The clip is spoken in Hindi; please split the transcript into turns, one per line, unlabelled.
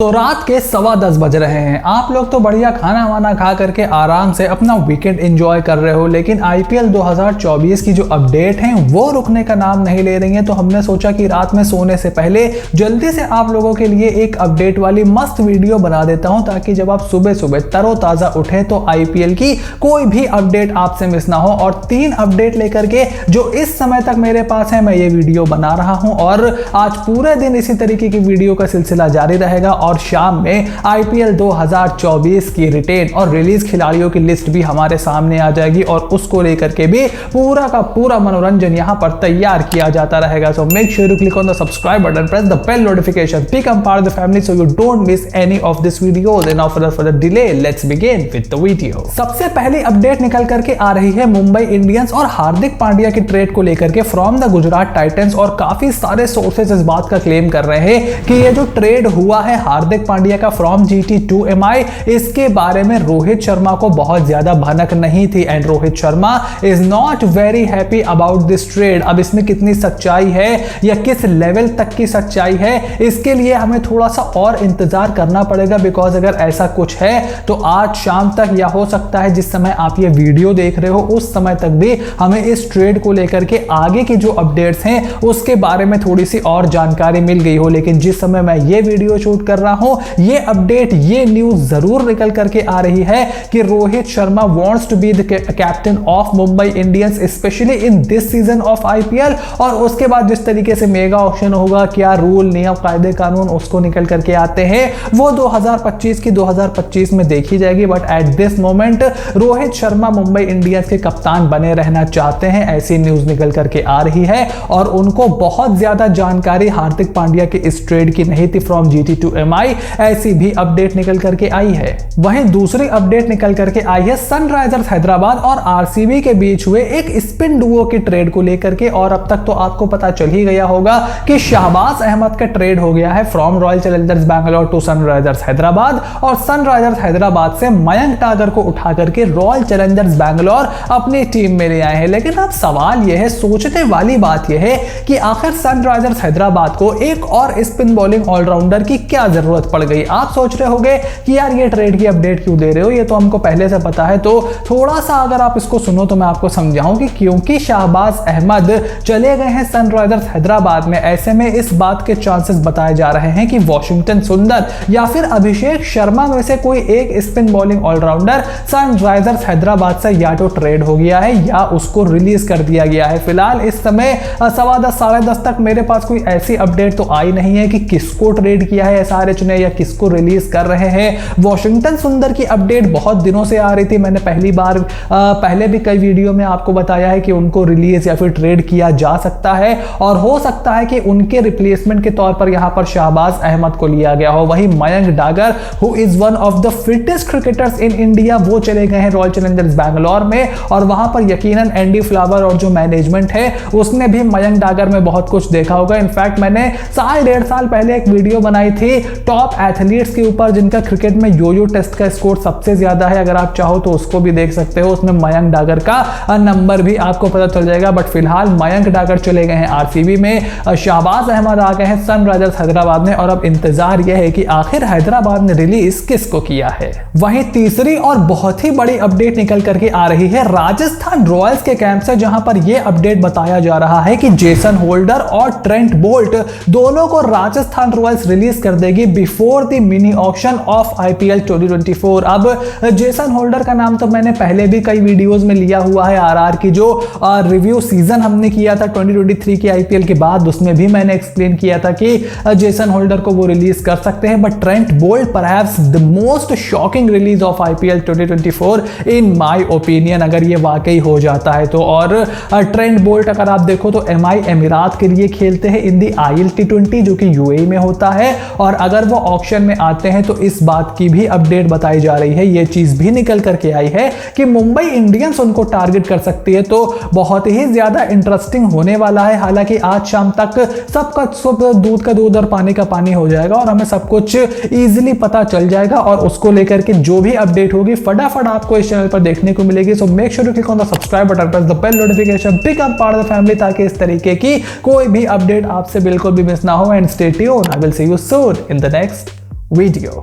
तो रात के 10:15 बज रहे हैं। आप लोग तो बढ़िया खाना वाना खा करके आराम से अपना वीकेंड एंजॉय कर रहे हो, लेकिन आईपीएल 2024 की जो अपडेट है वो रुकने का नाम नहीं ले रही है। तो हमने सोचा कि रात में सोने से पहले जल्दी से आप लोगों के लिए एक अपडेट वाली मस्त वीडियो बना देता हूं, ताकि जब आप सुबह सुबह तरोताजा उठे तो आईपीएल की कोई भी अपडेट आपसे मिस ना हो। और 3 अपडेट लेकर के जो इस समय तक मेरे पास है, मैं ये वीडियो बना रहा हूं और आज पूरे दिन इसी तरीके की वीडियो का सिलसिला जारी रहेगा। और शाम में आईपीएल 2024 की रिटेन और रिलीज खिलाड़ियों की लिस्ट भी हमारे सामने आ जाएगी और उसको लेकर के भी पूरा का पूरा मनोरंजन यहां पर तैयार किया जाता रहेगा। So make sure to click on the subscribe button, press the bell notification, become part of the family so you don't miss any of this videos. And now for the delay, let's begin with the video. सबसे पहली अपडेट निकल करके आ रही है मुंबई इंडियंस और हार्दिक पांड्या की ट्रेड को लेकर के फ्रॉम द गुजरात टाइटंस। और काफी सारे सोर्सेज इस बात का क्लेम कर रहे हैं कि ये जो ट्रेड हुआ है हार्दिक पांड्या का फ्रॉम जीटी टू एमआई, इसके बारे में रोहित शर्मा को बहुत ज्यादा भनक नहीं थी। And Rohit Sharma is not very happy about this trade. अब इसमें कितनी सच्चाई है या किस लेवल तक की सच्चाई है, इसके लिए हमें थोड़ा सा और इंतजार करना पड़ेगा। बिकॉज अगर ऐसा कुछ है तो आज शाम तक या हो सकता है जिस समय आप ये वीडियो देख रहे हो उस समय तक भी हमें इस ट्रेड को लेकर के आगे की जो अपडेट्स हैं उसके बारे में थोड़ी सी और जानकारी मिल गई हो। लेकिन जिस समय मैं ये वीडियो शूट कर रहा हूं, ये अपडेट, ये न्यूज जरूर निकल करके आ रही है कि Rohit Sharma wants to be the captain of Mumbai Indians especially in this season of IPL. और उसके बाद जिस तरीके से मेगा ऑक्शन होगा, क्या रूल नियम कायदे कानून उसको निकल करके आते हैं, वो 2025 की 2025 में देखी जाएगी। But at this moment Rohit Sharma Mumbai Indians के कप्तान बने रहना चाहते हैं, ऐसी न्यूज निकल करके आ रही है। और उनको बहुत ज्यादा जानकारी हार्दिक पांड्या के इस ट्रेड की नहीं थी फ्रॉम जीटी टू एमआई, ऐसी भी अपडेट निकल करके आई है। वहीं दूसरी अपडेट निकल करके आई है सनराइजर्स हैदराबाद और आरसीबी के बीच हुए एक स्पिन डुओ की ट्रेड को लेकर के। और अब तक तो आपको पता चल ही गया होगा कि शहबाज अहमद का ट्रेड हो गया है from Royal Challengers Bangalore to Sunrisers Hyderabad. और सनराइजर्स हैदराबाद से मयंक टागर को उठा करके रॉयल चैलेंजर्स बैंगलोर अपनी टीम में ले आए हैं। लेकिन अब सवाल यह है, सोचने वाली बात यह है कि आखिर सनराइजर्स हैदराबाद को एक और स्पिन बॉलिंग ऑलराउंडर की क्या जरूरत पड़ गई। आप सोच रहे होंगे कि यार ये ट्रेड की अपडेट क्यों दे रहे हो, ये तो हमको पहले से पता है। तो थोड़ा सा अगर आप इसको सुनो तो मैं आपको समझाऊं कि क्योंकि शहबाज अहमद चले गए हैं सनराइजर्स हैदराबाद में, ऐसे में इस बात के चांसेस बताए जा रहे हैं कि वॉशिंगटन सुंदर या फिर अभिषेक शर्मा में से कोई एक spin bowling allrounder Sunrisers Hyderabad से या तो ट्रेड हो गया है या उसको रिलीज कर दिया गया है। फिलहाल इस समय 10:15 साढ़े 10 तक मेरे पास कोई ऐसी अपडेट तो आई नहीं है कि किसको ट्रेड किया है एसआरएच ने या किसको रिलीज कर रहे हैं। वॉशिंगटन सुंदर की अपडेट बहुत दिनों से आ रही थी, मैंने पहले भी कई वीडियो में आपको बताया है कि उनको रिलीज या फिर ट्रेड किया जा सकता है और हो सकता है कि उनके रिप्लेसमेंट के तौर पर यहां पर शहबाज अहमद को लिया गया हो। वहीं Mayank Dagar who is one of the fittest cricketers in India, वो चले गए हैं रॉयल चैलेंजर्स बैंगलोर में। और वहां पर यकीनन एंडी फ्लावर और जो मैनेजमेंट है उसने भी मयंक डागर में बहुत कुछ देखा होगा। इनफैक्ट मैंने 1.5 साल पहले एक वीडियो बनाई थी टॉप एथलीट्स के ऊपर जिनका क्रिकेट में यो-यो टेस्ट का स्कोर सबसे ज्यादा है। अगर आप चाहो तो उसको भी देख सकते हो, उसमें मयंक डागर का नंबर भी आपको पता चल जाएगा। बट फिलहाल मयंक डागर चले गए हैं आरसीबी में, शहबाज अहमद आ गए हैं सनराइजर्स हैदराबाद में। और अब इंतजार यह है कि आखिर हैदराबाद ने रिलीज किसको किया है। वहीं तीसरी और बहुत ही बड़ी अपडेट निकल करके आ रही है राजस्थान रॉयल्स के कैंप से, जहां पर यह अपडेट बताया जा रहा है कि जेसन होल्डर और ट्रेंट बोल्ट दोनों को राजस्थान रॉयल्स रिलीज कर देगी before the mini auction of IPL 2024। अब जेसन होल्डर का नाम तो मैंने पहले भी कई वीडियोस में लिया हुआ है। आरआर की जो रिव्यू सीजन हमने किया था 2023 की आईपीएल के बाद, उसमें भी मैंने एक्सप्लेन किया था कि जेसन होल्डर को वो रिलीज कर सकते हैं। But Trent Boult perhaps the most shocking release of IPL 2024 in my opinion, अगर ये वाकई हो जाता है तो। और ट्रेंट बोल्ट अगर आप देखो तो एमआई एमिरात के लिए खेलते हैं इन दी आईएल T20 जो कि यूएई में होता है। और अगर वो ऑक्शन में आते हैं तो इस बात की भी अपडेट बताई जा रही है, ये चीज भी निकल करके आई है कि मुंबई इंडियंस उनको टारगेट कर सकती है। तो बहुत ही ज्यादा इंटरेस्टिंग होने वाला है। हालांकि आज शाम तक सबका सब दूध का दूध और पानी का पानी हो जाएगा और हमें सब कुछ इजीली पता चल जाएगा। और उसको लेकर के जो भी अपडेट होगी फटाफट आपको इस चैनल पर देखने को मिलेगी। So make sure to click on the subscribe button, press the bell notification, become part of the family, ताकि इस तरीके की कोई भी अपडेट आपसे बिल्कुल भी मिस ना हो। And stay tuned, I will see you soon in the next video.